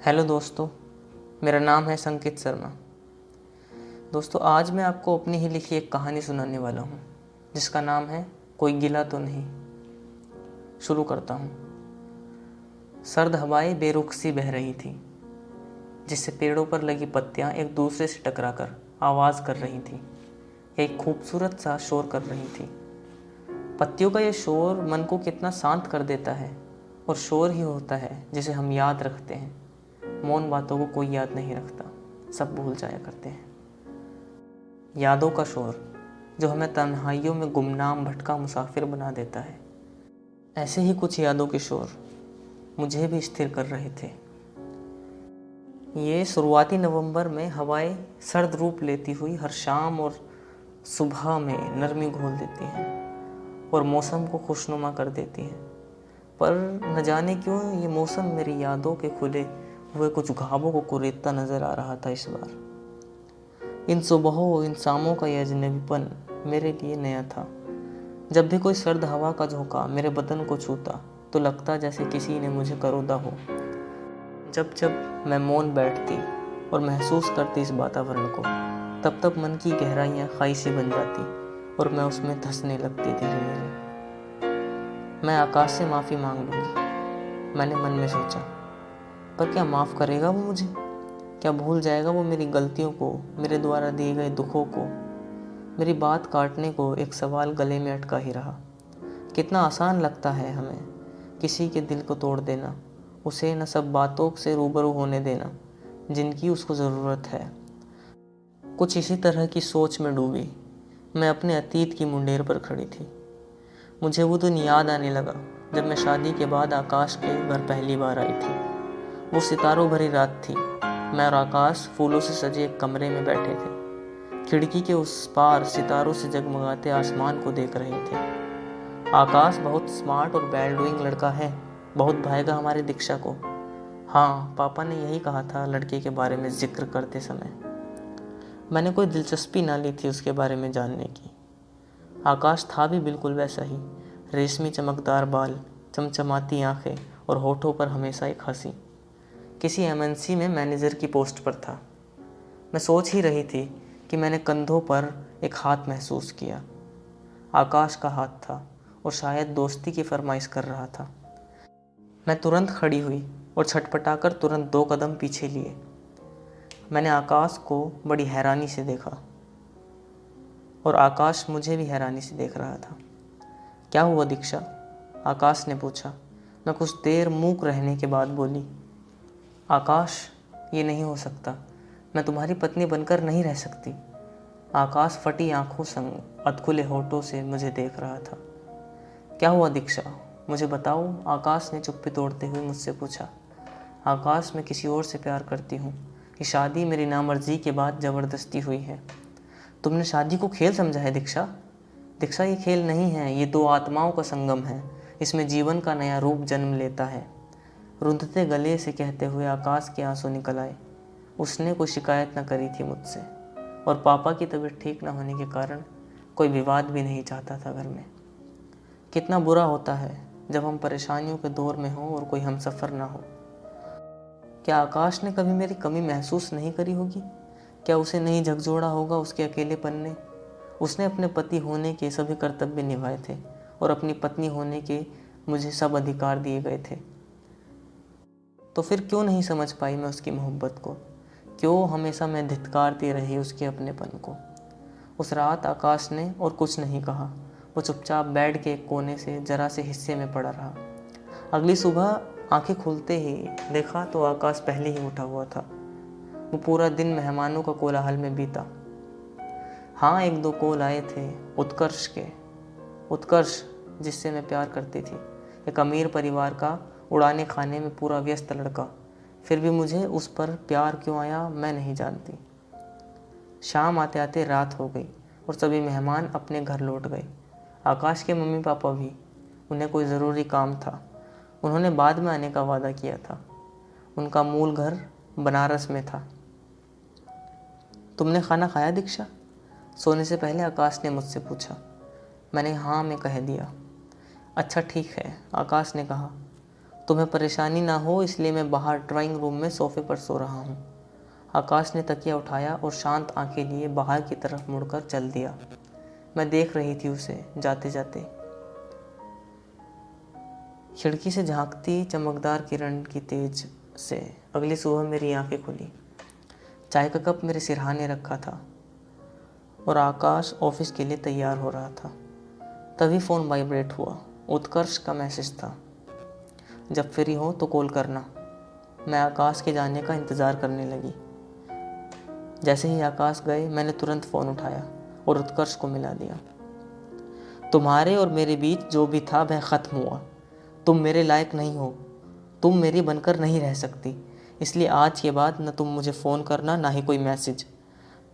Hello दोस्तों, मेरा नाम है संकित शर्मा। दोस्तों, आज मैं आपको अपनी ही लिखी एक कहानी सुनाने वाला हूँ जिसका नाम है कोई गिला तो नहीं। शुरू करता हूँ। सर्द हवाएं बेरुख सी बह रही थी, जिससे पेड़ों पर लगी पत्तियाँ एक दूसरे से टकराकर आवाज़ कर रही थी, एक खूबसूरत सा शोर कर रही थी। पत्तियों का ये शोर मन को कितना शांत कर देता है, और शोर ही होता है जिसे हम याद रखते हैं। मौन बातों को कोई याद नहीं रखता, सब भूल जाया करते हैं। यादों का शोर जो हमें तन्हाइयों में गुमनाम भटका मुसाफिर बना देता है। ऐसे ही कुछ यादों के शोर मुझे भी स्थिर कर रहे थे। ये शुरुआती नवंबर में हवाएं सर्द रूप लेती हुई हर शाम और सुबह में नरमी घोल देती हैं और मौसम को खुशनुमा कर देती हैं। पर न जाने क्यों ये मौसम मेरी यादों के खुले हुए कुछ घावों को कुरेदता नजर आ रहा था इस बार। इन सुबहों, इन शामों का यह अजनबीपन मेरे लिए नया था। जब भी कोई सर्द हवा का झोंका मेरे बदन को छूता तो लगता जैसे किसी ने मुझे करोदा हो। जब जब मैं मौन बैठती और महसूस करती इस वातावरण को, तब तब मन की गहराइयाँ खाई सी बन जाती और मैं उसमें धंसने लगती धीरे धीरे। मैं आकाश से माफ़ी मांग लूँगी, मैंने मन में सोचा। पर क्या माफ़ करेगा वो मुझे? क्या भूल जाएगा वो मेरी गलतियों को, मेरे द्वारा दिए गए दुखों को? मेरी बात काटने को एक सवाल गले में अटका ही रहा। कितना आसान लगता है हमें किसी के दिल को तोड़ देना, उसे न सब बातों से रूबरू होने देना जिनकी उसको ज़रूरत है। कुछ इसी तरह की सोच में डूबी मैं अपने अतीत की मुंडेर पर खड़ी थी। मुझे वो दिन याद आने लगा जब मैं शादी के बाद आकाश के घर पहली बार आई थी। वो सितारों भरी रात थी। मैं और आकाश फूलों से सजे एक कमरे में बैठे थे। खिड़की के उस पार सितारों से जगमगाते आसमान को देख रहे थे। आकाश बहुत स्मार्ट और वेल डूइंग लड़का है, बहुत भाएगा हमारी दीक्षा को। हाँ, पापा ने यही कहा था लड़के के बारे में जिक्र करते समय। मैंने कोई दिलचस्पी ना ली थी उसके बारे में जानने की। आकाश था भी बिल्कुल वैसा ही, रेशमी चमकदार बाल, चमचमाती आंखें और होठों पर हमेशा एक हंसी। किसी एमएनसी में मैनेजर की पोस्ट पर था। मैं सोच ही रही थी कि मैंने कंधों पर एक हाथ महसूस किया। आकाश का हाथ था और शायद दोस्ती की फरमाइश कर रहा था। मैं तुरंत खड़ी हुई और छटपटाकर तुरंत 2 कदम पीछे लिए। मैंने आकाश को बड़ी हैरानी से देखा और आकाश मुझे भी हैरानी से देख रहा था। क्या हुआ दीक्षा? आकाश ने पूछा। मैं कुछ देर मूक रहने के बाद बोली, आकाश, ये नहीं हो सकता। मैं तुम्हारी पत्नी बनकर नहीं रह सकती। आकाश फटी आंखों संग अधखुले होठों से मुझे देख रहा था। क्या हुआ दीक्षा, मुझे बताओ, आकाश ने चुप्पी तोड़ते हुए मुझसे पूछा। आकाश, मैं किसी और से प्यार करती हूँ। ये शादी मेरी नामर्जी के बाद ज़बरदस्ती हुई है। तुमने शादी को खेल समझा है दीक्षा? दीक्षा, ये खेल नहीं है, ये 2 आत्माओं का संगम है। इसमें जीवन का नया रूप जन्म लेता है। रुंधते गले से कहते हुए आकाश के आंसू निकल आए। उसने कोई शिकायत न करी थी मुझसे, और पापा की तबीयत ठीक न होने के कारण कोई विवाद भी नहीं चाहता था घर में। कितना बुरा होता है जब हम परेशानियों के दौर में हों और कोई हमसफ़र ना हो। क्या आकाश ने कभी मेरी कमी महसूस नहीं करी होगी? क्या उसे नहीं झकझोड़ा होगा उसके अकेलेपन ने? उसने अपने पति होने के सभी कर्तव्य निभाए थे और अपनी पत्नी होने के मुझे सब अधिकार दिए गए थे। तो फिर क्यों नहीं समझ पाई मैं उसकी मोहब्बत को? क्यों हमेशा मैं धिक्कारती रही उसके अपनेपन को? उस रात आकाश ने और कुछ नहीं कहा। वो चुपचाप बेड के एक कोने से जरा से हिस्से में पड़ा रहा। अगली सुबह आंखें खुलते ही देखा तो आकाश पहले ही उठा हुआ था। वो पूरा दिन मेहमानों का कोलाहल में बीता। हाँ, 1-2 कॉल आए थे उत्कर्ष के। उत्कर्ष, जिससे मैं प्यार करती थी, एक अमीर परिवार का उड़ाने खाने में पूरा व्यस्त लड़का। फिर भी मुझे उस पर प्यार क्यों आया मैं नहीं जानती। शाम आते आते रात हो गई और सभी मेहमान अपने घर लौट गए। आकाश के मम्मी पापा भी। उन्हें कोई ज़रूरी काम था। उन्होंने बाद में आने का वादा किया था। उनका मूल घर बनारस में था। तुमने खाना खाया दीक्षा? सोने से पहले आकाश ने मुझसे पूछा। मैंने हाँ में कह दिया। अच्छा ठीक है, आकाश ने कहा। तुम्हें परेशानी ना हो इसलिए मैं बाहर ड्राइंग रूम में सोफे पर सो रहा हूँ। आकाश ने तकिया उठाया और शांत आंखें लिए बाहर की तरफ मुड़कर चल दिया। मैं देख रही थी उसे जाते जाते। खिड़की से झांकती चमकदार किरण की तेज से अगली सुबह मेरी आंखें खुली। चाय का कप मेरे सिरहाने रखा था और आकाश ऑफिस के लिए तैयार हो रहा था। तभी फ़ोन वाइब्रेट हुआ। उत्कर्ष का मैसेज था, जब फ्री हो तो कॉल करना। मैं आकाश के जाने का इंतज़ार करने लगी। जैसे ही आकाश गए मैंने तुरंत फ़ोन उठाया और उत्कर्ष को मिला दिया। तुम्हारे और मेरे बीच जो भी था वह ख़त्म हुआ। तुम मेरे लायक नहीं हो, तुम मेरी बनकर नहीं रह सकती, इसलिए आज के बाद न तुम मुझे फ़ोन करना ना ही कोई मैसेज।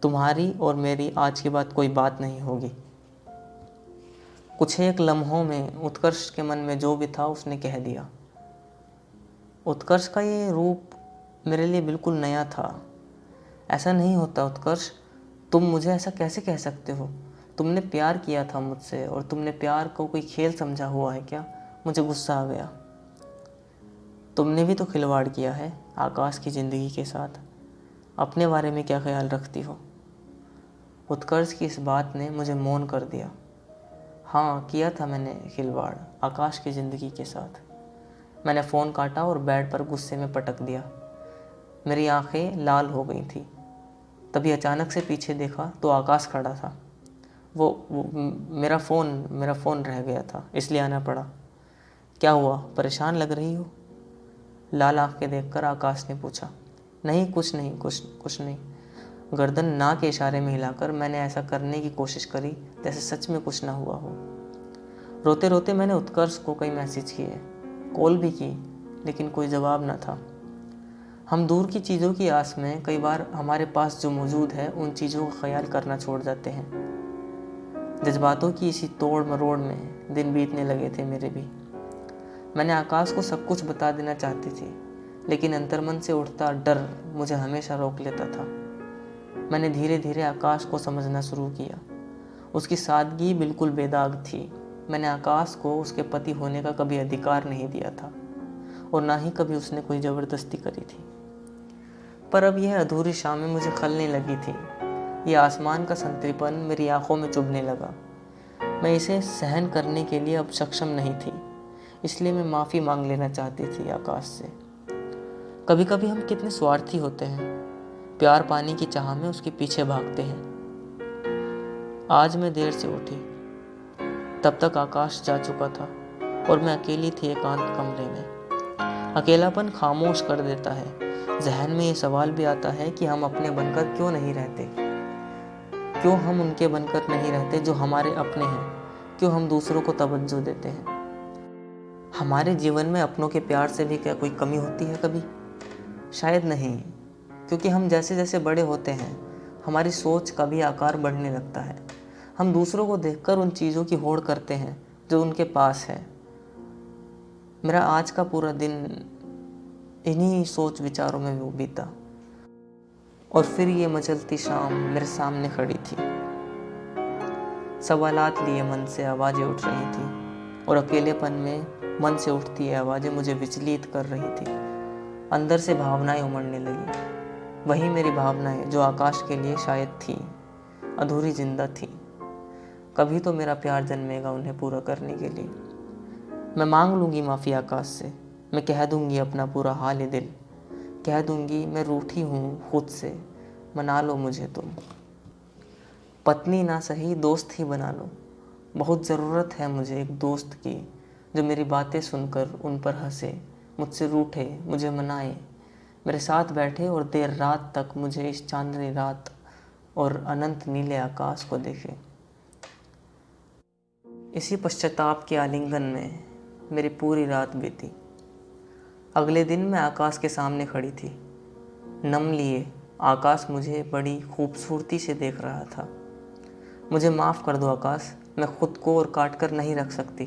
तुम्हारी और मेरी आज के बाद कोई बात नहीं होगी। कुछ एक लम्हों में उत्कर्ष के मन में जो भी था उसने कह दिया। उत्कर्ष का ये रूप मेरे लिए बिल्कुल नया था। ऐसा नहीं होता उत्कर्ष, तुम मुझे ऐसा कैसे कह सकते हो? तुमने प्यार किया था मुझसे और तुमने प्यार को कोई खेल समझा हुआ है क्या? मुझे गुस्सा आ गया। तुमने भी तो खिलवाड़ किया है आकाश की ज़िंदगी के साथ। अपने बारे में क्या ख्याल रखती हो? उत्कर्ष की इस बात ने मुझे मौन कर दिया। हाँ, किया था मैंने खिलवाड़ आकाश की ज़िंदगी के साथ। मैंने फ़ोन काटा और बेड पर गुस्से में पटक दिया। मेरी आंखें लाल हो गई थी। तभी अचानक से पीछे देखा तो आकाश खड़ा था। वो मेरा फ़ोन रह गया था इसलिए आना पड़ा। क्या हुआ, परेशान लग रही हो? लाल आंखें देखकर आकाश ने पूछा। नहीं, कुछ नहीं। गर्दन ना के इशारे में हिलाकर मैंने ऐसा करने की कोशिश करी जैसे सच में कुछ ना हुआ हो। रोते रोते मैंने उत्कर्ष को कई मैसेज किए, कॉल भी की, लेकिन कोई जवाब न था। हम दूर की चीज़ों की आस में कई बार हमारे पास जो मौजूद है उन चीज़ों का ख्याल करना छोड़ जाते हैं। जज्बातों की इसी तोड़ मरोड़ में दिन बीतने लगे थे मेरे भी। मैंने आकाश को सब कुछ बता देना चाहती थी, लेकिन अंतर्मन से उठता डर मुझे हमेशा रोक लेता था। मैंने धीरे धीरे आकाश को समझना शुरू किया। उसकी सादगी बिल्कुल बेदाग थी। मैंने आकाश को उसके पति होने का कभी अधिकार नहीं दिया था और ना ही कभी उसने कोई ज़बरदस्ती करी थी। पर अब यह अधूरी शामें मुझे खलने लगी थी। यह आसमान का संतरीपन मेरी आंखों में चुभने लगा। मैं इसे सहन करने के लिए अब सक्षम नहीं थी, इसलिए मैं माफ़ी मांग लेना चाहती थी आकाश से। कभी कभी हम कितने स्वार्थी होते हैं, प्यार पाने की चाह में उसके पीछे भागते हैं। आज मैं देर से उठी, तब तक आकाश जा चुका था और मैं अकेली थी एकांत कमरे में। अकेलापन खामोश कर देता है। जहन में ये सवाल भी आता है कि हम अपने बनकर क्यों नहीं रहते? क्यों हम उनके बनकर नहीं रहते जो हमारे अपने हैं? क्यों हम दूसरों को तवज्जो देते हैं? हमारे जीवन में अपनों के प्यार से भी क्या कोई कमी होती है कभी? शायद नहीं, क्योंकि हम जैसे जैसे बड़े होते हैं हमारी सोच का भी आकार बढ़ने लगता है। हम दूसरों को देखकर उन चीज़ों की होड़ करते हैं जो उनके पास है। मेरा आज का पूरा दिन इन्हीं सोच विचारों में वो बीता और फिर ये मचलती शाम मेरे सामने खड़ी थी। सवालात लिए मन से आवाज़ें उठ रही थी और अकेलेपन में मन से उठती आवाज़ें मुझे विचलित कर रही थी। अंदर से भावनाएं उमड़ने लगी, वही मेरी भावनाएं जो आकाश के लिए शायद थी, अधूरी जिंदा थी। कभी तो मेरा प्यार जन्मेगा उन्हें पूरा करने के लिए। मैं मांग लूँगी माफ़ी आकाश से। मैं कह दूँगी अपना पूरा हाल दिल, कह दूँगी मैं रूठी हूँ खुद से, मना लो मुझे तुम। पत्नी ना सही दोस्त ही बना लो। बहुत ज़रूरत है मुझे एक दोस्त की जो मेरी बातें सुनकर उन पर हंसे, मुझसे रूठे, मुझे मनाए, मेरे साथ बैठे और देर रात तक मुझे इस चांदनी रात और अनंत नीले आकाश को देखे। इसी पश्चाताप के आलिंगन में मेरी पूरी रात बीती। अगले दिन मैं आकाश के सामने खड़ी थी। नम लिए आकाश मुझे बड़ी खूबसूरती से देख रहा था। मुझे माफ़ कर दो आकाश, मैं खुद को और काट कर नहीं रख सकती।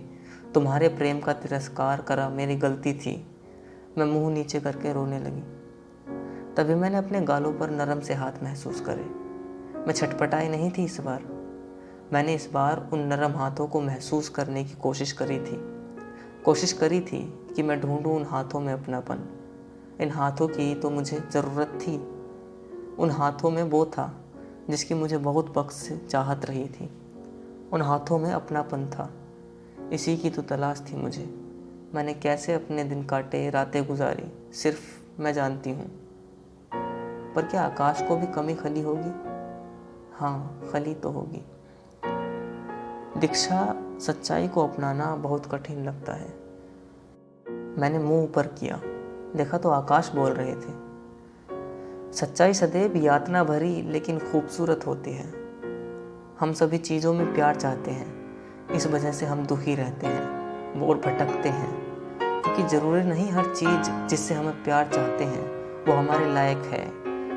तुम्हारे प्रेम का तिरस्कार करा मेरी गलती थी। मैं मुंह नीचे करके रोने लगी। तभी मैंने अपने गालों पर नरम से हाथ महसूस करे। मैं छटपटाई नहीं थी इस बार। मैंने इस बार उन नरम हाथों को महसूस करने की कोशिश करी थी कोशिश करी थी कि मैं ढूंढूं उन हाथों में अपनापन। इन हाथों की तो मुझे ज़रूरत थी। उन हाथों में वो था जिसकी मुझे बहुत वक्त से चाहत रही थी। उन हाथों में अपनापन था, इसी की तो तलाश थी मुझे। मैंने कैसे अपने दिन काटे, रातें गुजारी, सिर्फ मैं जानती हूँ। पर क्या आकाश को भी कमी खली होगी? हाँ, खली तो होगी। दीक्षा, सच्चाई को अपनाना बहुत कठिन लगता है। मैंने मुंह ऊपर किया, देखा तो आकाश बोल रहे थे। सच्चाई सदैव यातना भरी लेकिन खूबसूरत होती है। हम सभी चीज़ों में प्यार चाहते हैं, इस वजह से हम दुखी रहते हैं, और भटकते हैं, क्योंकि ज़रूरी नहीं हर चीज़ जिससे हमें प्यार चाहते हैं वो हमारे लायक है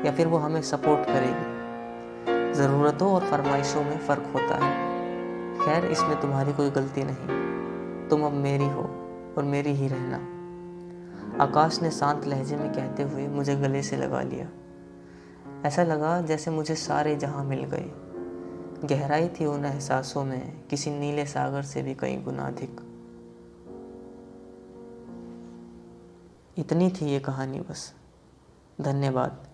या फिर वो हमें सपोर्ट करेगी। ज़रूरतों और फरमाइशों में फ़र्क होता है। खैर, इसमें तुम्हारी कोई गलती नहीं, तुम अब मेरी हो और मेरी ही रहना। आकाश ने शांत लहजे में कहते हुए मुझे गले से लगा लिया। ऐसा लगा जैसे मुझे सारे जहां मिल गए। गहराई थी उन एहसासों में, किसी नीले सागर से भी कई गुना अधिक। इतनी थी ये कहानी बस। धन्यवाद।